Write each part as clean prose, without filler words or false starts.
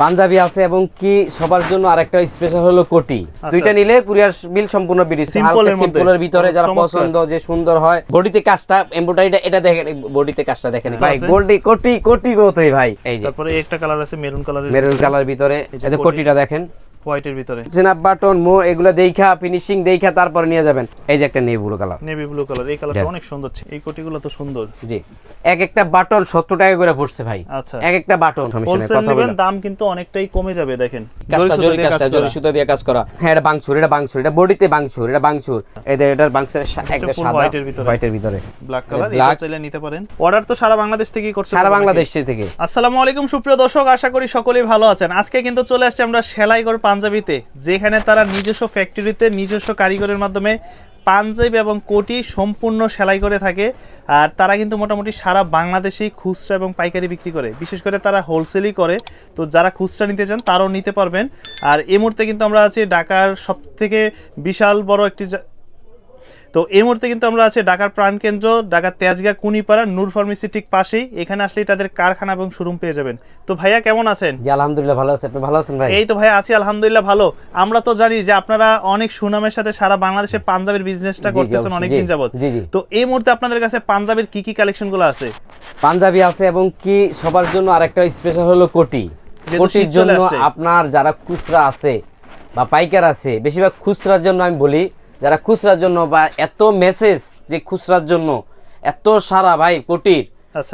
পাঞ্জাবি আছে এবং কি সবার জন্য আরেকটা স্পেশাল হলো কোটি। দুইটা নিলে কুরিয়ার বিল সম্পূর্ণ বিল। সিম্পলের ভিতরে যারা পছন্দ যে সুন্দর হয়, বডিতে কাজটা এমব্রয়ডারিটা এটা দেখেন, বডিতে কাজটা দেখেন ভাই, গোল্ডি কোটি কোটি গতই ভাই। এই যে তারপরে একটা কালার আছে মেরুন কালার ভিতরে, এই যে কোটিটা দেখেন হোয়াইটের ভিতরে, জেনাব বাটন মো এগুলা দেখা ফিনিশিং দেখা তারপর নিয়ে যাবেন। এই যে একটা নেভি ব্লু কালার, এই কালারটা অনেক সুন্দর। এই কোটিগুলো তো সুন্দর। জি, এক একটা বাটন 70 টাকা করে পড়ছে ভাই। আচ্ছা, এক একটা বাটন হোলসেল নেবেন, দাম কিন্তু অনেকটাই কমে যাবে। দেখেন কাজটা জরি সুতা দিয়ে কাজ করা। হ্যাঁ, এটা বাংচুর, এটা বডিতে বাংচুর, এটা বাংচুর। এই যে এটার বাংচুর একটা সাদা হোয়াইটের ভিতরে ব্ল্যাক কালার, এটা চাইলে নিতে পারেন। অর্ডার তো সারা বাংলাদেশ থেকেই করছে, সারা বাংলাদেশ থেকে। আসসালামু আলাইকুম সুপ্রিয় দর্শক, আশা করি সকলেই ভালো আছেন। আজকে কিন্তু চলে আসছে আমরা সেলাইঘর পাঞ্জাবিতে, যেখানে তারা নিজস্ব ফ্যাক্টরিতে নিজস্ব কারিগরের মাধ্যমে পাঞ্জাবি এবং কোটি সম্পূর্ণ সেলাই করে থাকে। আর তারা কিন্তু মোটামুটি সারা বাংলাদেশেই খুচরা এবং পাইকারি বিক্রি করে, বিশেষ করে তারা হোলসেলই করে। তো যারা খুচরা নিতে চান তারাও নিতে পারবেন। আর এই মুহূর্তে কিন্তু আমরা আছি ঢাকার সবথেকে বিশাল বড় একটি, তো এই মুহূর্তে কিন্তু আমরা আছি ঢাকার প্রাণকেন্দ্র, ঢাকার তেজগাঁ কুনিপাড়া নূর ফার্মেসি ঠিক পাশেই। এখানে আসলেই তাদের কারখানা এবং শোরুম পেয়ে যাবেন। তো ভাইয়া কেমন আছেন? জি আলহামদুলিল্লাহ ভালো আছি, আপনি ভালো আছেন ভাই? এই তো ভাইয়া আছি আলহামদুলিল্লাহ ভালো। আমরা তো জানি যে আপনারা অনেক সুনামের সাথে সারা বাংলাদেশে পাঞ্জাবির বিজনেসটা করতেছেন অনেকদিন যাবত। তো এই মুহূর্তে আপনাদের কাছে পাঞ্জাবির কি কি কালেকশনগুলো আছে? পাঞ্জাবি আছে এবং কি সবার জন্য আরেকটা স্পেশাল হলো কোটি। কোটির জন্য আপনার যারা খুচরা আছে বা পাইকার আছে, বেশিরভাগ খুচরার জন্য আমি বলি, যারা খুচরার জন্য বা এত মেসেজ যে খুচরার জন্য এত সারা ভাই কোটির,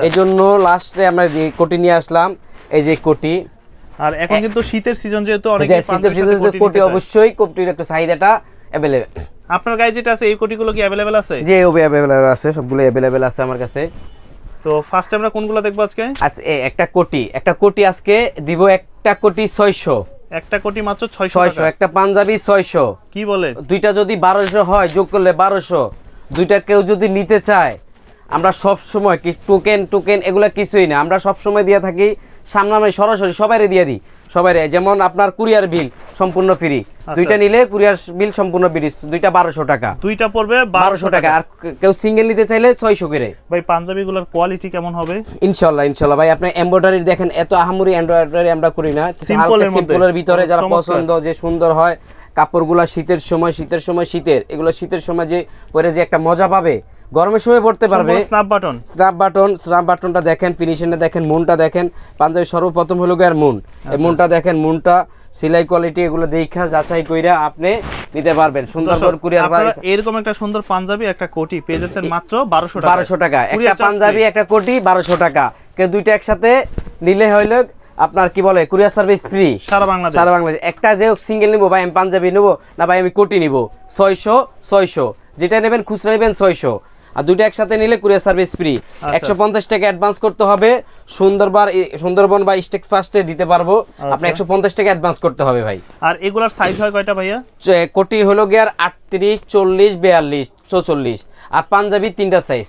এই জন্য লাস্টে আমরা কোটি নিয়ে আসলাম। এই যে কোটি, আর এখন কিন্তু শীতের সিজন যেহেতু অনেক শীতের সিজনে কোটি অবশ্যই কোটির একটা চাহিদাটা अवेलेबल। আপনার গায়ে যেটা আছে এই কোটিগুলো কি अवेलेबल আছে? জি अवेलेबल আছে, সবগুলো अवेलेबल আছে আমার কাছে। তো ফার্স্ট আমরা কোনগুলো দেখব আজকে? আচ্ছা, একটা কোটি আজকে দিব, একটা কোটি 600, একটা কোটি মাত্র 600, একটা পাঞ্জাবি 600। কি বলে? দুইটা যদি 1200 হয়, যোগ করলে 1200। দুইটা কেউ যদি নিতে চায়, আমরা সব সময় কি টোকেন এগুলা কিছুই না, আমরা সব সময় দিয়ে থাকি সামনামে সরাসরি সবাইরে দিয়ে দিই, সবাইরে। যেমন আপনার কুরিয়ার বিল সম্পূর্ণ ফ্রি, দুইটা নিলে কুরিয়ার বিল সম্পূর্ণ ফ্রি, দুইটা 1200 টাকা, দুইটা পড়বে 1200 টাকা। আর কেউ সিঙ্গেল নিতে চাইলে 600 করে। ভাই পাঞ্জাবিগুলোর কোয়ালিটি কেমন হবে? ইনশাআল্লাহ ভাই, আপনি এমব্রয়ডারি দেখেন, এত আহামরি এমব্রয়ডারি আমরা করি না, সিম্পলের ভিতরে যারা পছন্দ যে সুন্দর হয় কাপড়গুলা, শীতের সময় শীতের, এগুলো শীতের সময় যে পরে যে একটা মজা পাবে, গরমের সময় পড়তে পারবে। স্ন্যাপ বাটনটা দেখেন, ফিনিশিংটা দেখেন, মুনটা দেখেন। পাঞ্জাবি সর্বপ্রথম হলো গিয়ে মুন, এই মুনটা দেখেন, মুনটা সেলাই কোয়ালিটি এগুলো দেখা যাচাই কইরা আপনি নিতে পারবেন। সুন্দরবন কুরিয়ার বাড়ি এরকম একটা সুন্দর পাঞ্জাবি একটা কোটি পেয়ে যাচ্ছেন মাত্র 1200 টাকা। একটা পাঞ্জাবি একটা কোটি 1200 টাকা। কেউ দুইটা একসাথে নিলে হইলো আপনার কি বলে কুরিয়ার সার্ভিস ফ্রি সারা বাংলাদেশ। একটা যে সিঙ্গেল নিব ভাই, আমি পাঞ্জাবি নেবো না ভাই আমি কোটি নিব, 600 যেটা নেবেন খুচরা নেবেন 600, আর দুইটা একসাথে নিলে কুরিয়ার সার্ভিস ফ্রি। 150 টাকা অ্যাডভান্স করতে হবে, সুন্দরবন বা স্টেক ফার্স্টে দিতে পারবো, আপনি 150 টাকা অ্যাডভান্স করতে হবে ভাই। আর এগুলার সাইজ হয় কয়টা ভাইয়া? কোটি হলো গিয়ার 38, 40, 42, 44, আর পাঞ্জাবি তিনটা সাইজ,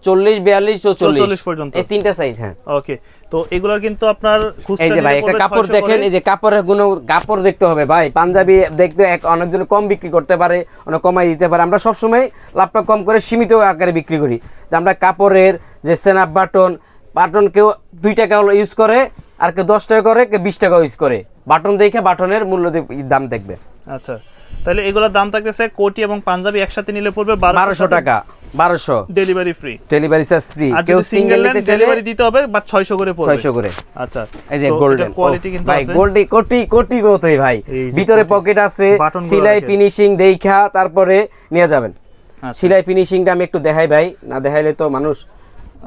40, 42, 44 পর্যন্ত, এই তিনটা সাইজ। হ্যাঁ ওকে। তো এগুলোর কিন্তু আপনার এই যে ভাই একটা কাপড় দেখেন, এই যে কাপড়ের গুণ, কাপড় দেখতে হবে ভাই। পাঞ্জাবি দেখতে অনেকজন কম বিক্রি করতে পারে, অনেক কমাই দিতে পারে, আমরা সব সময় লাভটা কম করে সীমিত আকারে বিক্রি করি। যে আমরা কাপড়ের যে স্ন্যাপ বাটন কেউ 2 টাকা ইউজ করে, আর কেউ 10 টাকা করে, কেউ 20 টাকা ইউজ করে। বাটন দেখে বাটনের মূল্য দাম দেখবে। আচ্ছা, তাহলে এগুলোর দাম থাকতেছে কোটি এবং পাঞ্জাবি একসাথে নিলে পড়বে 1200 টাকা, 1200 delivery free, delivery charge free. কেউ সিঙ্গেল নিতে চাইলে ডেলিভারি দিতে হবে, বাট 600 করে পড়বে, 600 করে। আচ্ছা, এই যে গোল্ডেন কোয়ালিটি কিন্তু আছে ভাই, কোটি গতই ভাই, ভিতরে পকেট আছে, সেলাই ফিনিশিং দেখা তারপরে নিয়ে যাবেন। সেলাই ফিনিশিংটা আমি একটু দেখাই ভাই, না দেখাইলে তো মানুষ,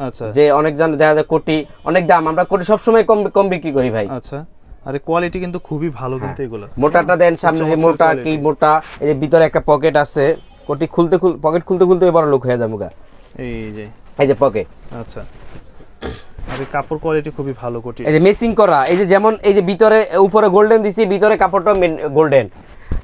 আচ্ছা যে অনেকজন দেখা যায় কোটি অনেক দাম, আমরা কোটি সব সময় কম বিক্রি করি ভাই। আচ্ছা, আরে কোয়ালিটি কিন্তু খুবই ভালো কিন্তু এগুলো। মোটাটা দেন সামনে, যে মোটা কি মোটা, এই যে ভিতরে একটা পকেট আছে, কোটি পকেট খুলতে বড় লোক হয়ে যাবে। এই যে পকেট। আচ্ছা, আরে কাপড় কোয়ালিটি খুবই ভালো কোটি। এই যে মেসিং করা, এই যে যেমন এই যে ভিতরে উপরে গোল্ডেন দিছি, ভিতরে কাপড়টা গোল্ডেন,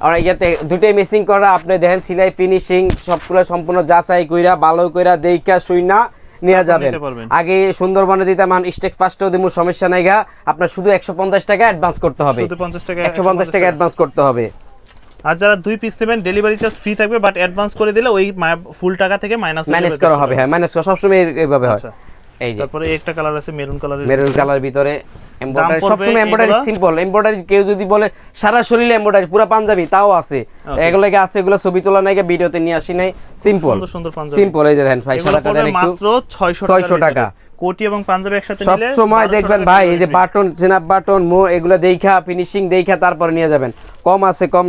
আর ইয়াতে দুটোই মেসিং করা। আপনি দেখেন সেলাই ফিনিশিং সবগুলো সম্পূর্ণ যাচাই কইরা ভালো কইরা দেখা শুইনা নিয়ে যাবেন। আগে সুন্দরবনে দিতাম, স্টেক ফার্স্টেও দিমু, সমস্যা নাই গা। আপনার শুধু 150 টাকা অ্যাডভান্স করতে হবে, 150 টাকা অ্যাডভান্স করতে হবে। আর যারা 2 পিস নেবেন ডেলিভারি চার্জ ফ্রি থাকবে, বাট অ্যাডভান্স করে দিলে ওই ফুল টাকা থেকে মাইনাস করা হবে। হ্যাঁ, মাইনাস করা সবসময় এইভাবে হয়। এই যে তারপরে একটা কালার আছে মেরুন কালার ভিতরে এমব্রয়ডারি, সবসময় এমব্রয়ডারি সিম্পল এমব্রয়ডারি। কেউ যদি বলে সারা শরীরে এমব্রয়ডারি পুরো পাঞ্জাবি, তাও আছে, এগুলোকে আছে, এগুলো ছবি তোলা নাই, ভিডিওতে নিয়ে আসি নাই, সিম্পল সুন্দর পাঞ্জাবি, সিম্পল। এই যে দেখেন ভাই, সাদাটা দেন একটু, মাত্র 600 টাকা। কোটি এবং পাঞ্জাবি একসাথে সব নিলে সময় দেখবেন ভাই, এই যে বাটন, জেনাব বাটন, এগুলো দেখা ফিনিশিং দেখা তারপরে নিয়ে যাবেন। কম আছে কম।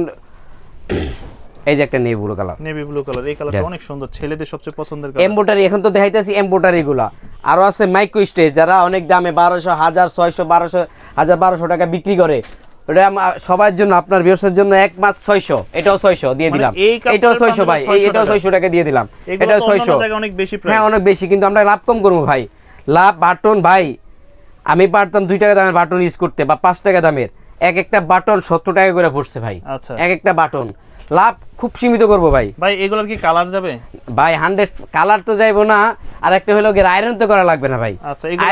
এই যে একটা নেভি ব্লু কালার, এই কালারটা অনেক সুন্দর, ছেলেদের সবচেয়ে পছন্দের কালার। এমব্রয়ডারি এখন তো দেখাইতেছি এমব্রয়ডারি গুলা, আরো আছে মাইক্রো স্টেজ, যারা অনেক দামে 1200, 1000, 600, 1200, 1200 টাকা বিক্রি করে, ওটা সবার জন্য, আপনার ভিউয়ার্সের জন্য একমাত্র 600। এটাও 600 দিয়ে দিলাম, এটাও 600 ভাই, এটাও 600 টাকা দিয়ে দিলাম, এটাও 600। অনেক বেশি প্রাইস, হ্যাঁ অনেক বেশি, কিন্তু আমরা লাভ কম করবো ভাই। লাভ বাটন ভাই, আমি পারতাম 2 টাকা দামের বাটন ইউজ করতে, বা 5 টাকা দামের, একটা বাটন 70 টাকা করে পড়ছে ভাই। আচ্ছা, একটা বাটন লাভ খুব সীমিত করবো ভাই। ভাই এগুলোর কি কালার যাবে ভাই? 100 কালার তো যাইবো না, আর একটা হলো গিয়ে আয়রন তো করা লাগবে না ভাই। আচ্ছা, এগুলো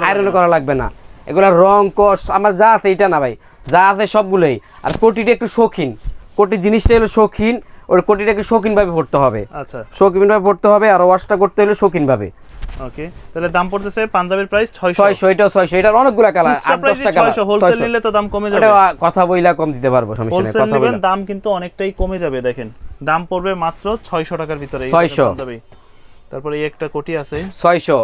আয়রন করা লাগবে না, এগুলা রং কস আমার যা আছে এটা না ভাই, যা আছে সবগুলোই। আর কোটিটা একটু শৌখিন, কোটির জিনিসটা হলো শৌখিন, ওর কোটিটা একটু শৌখিন ভাবে পড়তে হবে। আচ্ছা, শৌখিন ভাবে পড়তে হবে, আর ওয়াশটা করতে হলে শৌখিন ভাবে। ওকে, তাহলে দাম পড়তেছে পাঞ্জাবির প্রাইস 600, এটাও 600, এটার অনেকগুলা কালার, 8-10 টাকা। 600 হোলসেল নিলে তো দাম কমে যাবে, এটা কথা বইলা কম দিতে পারবো, সমস্যা নেই, কথা বইলা দাম কিন্তু অনেকটাই কমে যাবে। দেখেন দাম পড়বে মাত্র 600 টাকার ভিতরে, 600 পাঞ্জাবি। তারপরে এই একটা কোটি আছে 600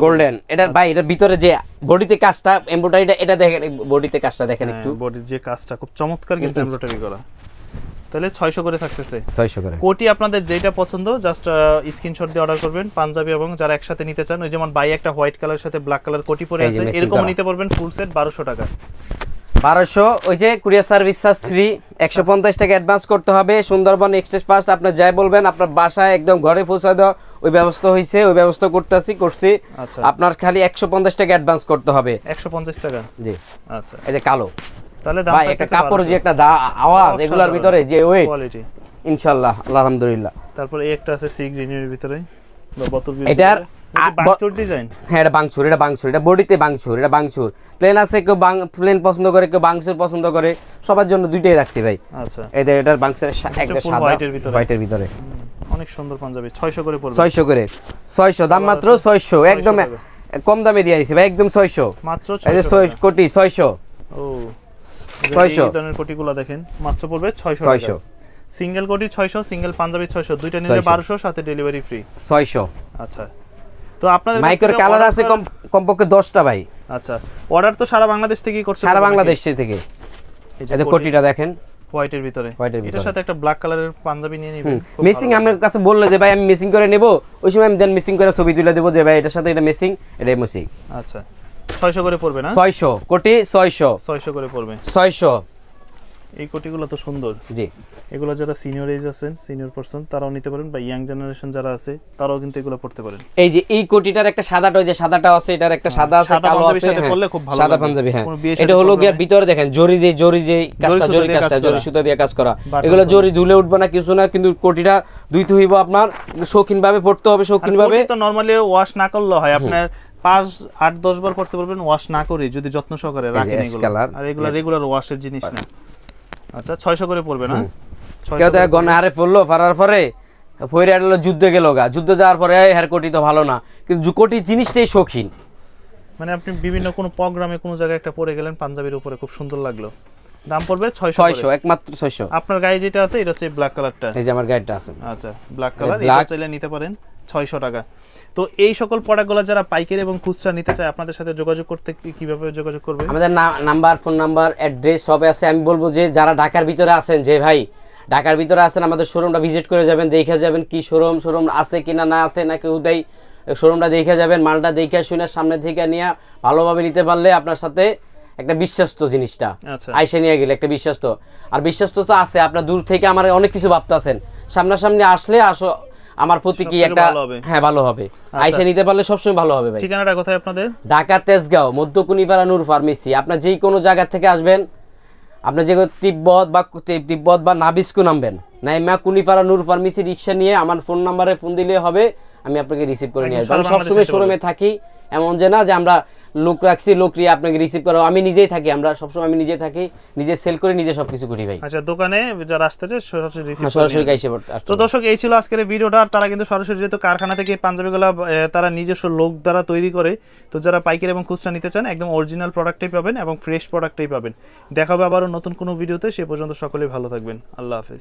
গোল্ডেন। এটা ভাই, এটার ভিতরে যে বডিতে কাজটা এমব্রয়ডারিটা, এটা দেখেন, বডিতে কাজটা দেখেন একটু, বডির যে কাজটা খুব চমৎকার কিন্তু এমব্রয়ডারি করা। তাহলে 600 করে থাকতেছে, 600 করে। কোটি আপনাদের যেটা পছন্দ জাস্ট স্ক্রিনশট দিয়ে অর্ডার করবেন। পাঞ্জাবি এবং যারা একসাথে নিতে চান, ওই যেমন বাই একটা হোয়াইট কালার সাথে ব্ল্যাক কালার কোটি পরে আছে, এরকম নিতে পারবেন ফুল সেট 1200 টাকা। 1200, ওই যে কুরিয়ার সার্ভিস চার্জ ফ্রি, 150 টাকা অ্যাডভান্স করতে হবে। সুন্দরবন এক্সপ্রেস ফাস্ট, আপনি যাই বলবেন আপনার বাসায় একদম ঘরে পৌঁছে দেওয়া, ওই ব্যবস্থা হইছে, ওই ব্যবস্থা করছি। আচ্ছা, আপনার খালি 150 টাকা অ্যাডভান্স করতে হবে। 150 টাকা, জি। আচ্ছা, এই যে কালো, তাহলে দাম ভাই একটা কাপড়, যে একটা আওয়াজ, এগুলোর ভিতরে যে ওয়েট, কোয়ালিটি ইনশাআল্লাহ, আলহামদুলিল্লাহ। তারপর এই একটা আছে সি গ্রিনের ভিতরে, বোতল এটার বাংচুর ডিজাইন। হ্যাঁ, এটা বাংচুর, এটা বডিতে বাংচুর, এটা বাংচুর। প্লেন আছে, কেউ প্লেন পছন্দ করে, কেউ বাংচুর পছন্দ করে, সবার জন্য দুইটাই রাখছি ভাই। আচ্ছা, এটার বাংচুরের একটা সাদা হোয়াইটের ভিতরে, অনেক সুন্দর পাঞ্জাবি। 600 করে পড়বে, 600 করে, 600 দাম, মাত্র 600, একদম কম দামে দিয়ে দিয়েছি ভাই, একদম 600 মাত্র। এই যে 6 কোটি 600, ও 600 এই ধরনের কোটিগুলো দেখেন, মাত্র পড়বে 600 টাকা। সিঙ্গেল কোটি 600, সিঙ্গেল পাঞ্জাবি 600, দুইটা নিলে 1200, সাথে ডেলিভারি ফ্রি 600। আচ্ছা, তো আপনাদের মাইক্রো কালার আছে কমপক্ষে 10টা ভাই। আচ্ছা, অর্ডার তো সারা বাংলাদেশ থেকেই করছে, সারা বাংলাদেশ থেকে। এই যে কোটিটা দেখেন, হোয়াইটের ভিতরে, এটার সাথে একটা ব্ল্যাক কালারের পাঞ্জাবি নিয়ে নেবেন। মেসিং আমার কাছে বললে যে ভাই আমি মেসিং করে নেব, ওই সময় আমি দেন মেসিং করে ছবি তুলে দেব যে ভাই এটার সাথে এটা মেসিং, এটাই মেসিং। আচ্ছা, 600 করে পড়বে না? 600 কোটি 600 করে পড়বে, 600। এই কোটিগুলো তো সুন্দর। জি, এগুলো যারা সিনিয়র এজ আছেন, সিনিয়র পারসন, তারাও নিতে পারেন, বা ইয়াং জেনারেশন যারা আছে তারাও কিন্তু এগুলো পড়তে পারেন। এই যে এই কোটিটার একটা সাদাটা, ওই যে সাদাটা আছে, এটার একটা সাদা আছে, কালো আছে, সাথে পরলে খুব ভালো সাদা পাঞ্জাবি। হ্যাঁ, এটা হলো গিয়ে ভিতরে দেখেন জরি যে কাজটা, জরি সুতা দিয়ে কাজ করা, এগুলো জরি ধুলে উঠবে না, কিছু না, কিন্তু কোটিটা ধুইতে হইব আপনার, শৌখিন ভাবে পড়তে হবে, শৌখিন ভাবে। তো নরমালি ওয়াশ না করলে হয়, আপনার 5-8-10 বার পড়তে পারবেন ওয়াশ না করে, যদি যত্ন সহকারে রাখেন এগুলো। আর এগুলো রেগুলার ওয়াশের জিনিস না। আচ্ছা, 600 করে পড়বে না? কেউ তো গণহারে পড়লো, ফারার পরে পরে আলো যুদ্ধে গেল গা, যুদ্ধ যাওয়ার পরে হেয়ার কোটি তো ভালো না, কিন্তু কোটি জিনিসটাই শৌখিন। মানে আপনি বিভিন্ন কোনো প্রোগ্রামে কোনো জায়গায় একটা পরে গেলেন, পাঞ্জাবির উপরে খুব সুন্দর লাগলো, দাম পড়বে 600, একমাত্র 600। আপনার গায়ে যেটা আছে এটা হচ্ছে ব্ল্যাক কালারটা, এই যে আমার গায়েটা আছে। আচ্ছা, ব্ল্যাক কালার, এটা চাইলে নিতে পারেন 600 টাকা। তো এই সকল প্রোডাক্টগুলো যারা পাইকারি এবং খুচরা নিতে চায়, আপনাদের সাথে যোগাযোগ করতে কিভাবে যোগাযোগ করবে? আমাদের নাম্বার, ফোন নাম্বার, অ্যাড্রেস সবই আছে। আমি বলবো যে যারা ঢাকার ভিতরে আছেন, যে ভাই ঢাকার ভিতরে আছেন, আমাদের শোরুমটা ভিজিট করে যাবেন, দেখে যাবেন কি শোরুম আছে কিনা, না আছে নাকি উদয়, শোরুমটা দেখে যাবেন, মালটা দেখে শুনে সামনে থেকে নিয়ে ভালোভাবে নিতে পারলে আপনার সাথে একটা বিশ্বস্ত জিনিসটা আইসে নিয়ে গেলে একটা বিশ্বস্ত, আর বিশ্বস্ত তো আছে। আপনার দূর থেকে আমার অনেক কিছু ভাবতেছেন, সামনাসামনি আসলে আসো আমার প্রতি কি একটা, হ্যাঁ ভালো হবে, আইসা নিতে পারলে সবসময় ভালো হবে ভাই। ঠিকানাটা কোথায় আপনাদের? ঢাকা তেজগাঁও, মধ্যকুনিপাড়া নূর ফার্মেসি। আপনার যে কোনো জায়গা থেকে আসবেন, আপনার যে তিব্বত বা নাবিস্কু নামবেন, নাইমা কুনিপাড়া নূর ফার্মেসি রিক্সা নিয়ে আমার ফোন নাম্বারে ফোন দিলে হবে, আমি আপনাকে রিসিভ করে নিয়ে আসবো। আমি সবসময় শোরুমে থাকি, এমন যে না যে আমরা লোক রাখছি, লোক নিয়ে আপনাকে রিসিভ করো, আমি নিজেই থাকি, আমরা সবসময় আমি নিজে থাকি, নিজে সেল করে নিজে সবকিছু করি ভাই। আচ্ছা, দোকানে যারা আসতেছে সরাসরি রিসিভ সরাসরি গাইছে। তো দর্শক, এই ছিল আজকের ভিডিওটা। আর তারা কিন্তু সরাসরি যেহেতু কারখানা থেকে পাঞ্জাবিগুলো তারা নিজস্ব লোক দ্বারা তৈরি করে, তো যারা পাইকারি এবং খুচরা নিতে চান একদম অরিজিনাল প্রোডাক্টই পাবেন এবং ফ্রেশ প্রোডাক্টই পাবেন। দেখা হবে আবারও নতুন কোনো ভিডিওতে, সে পর্যন্ত সকলেই ভালো থাকবেন। আল্লাহ হাফেজ।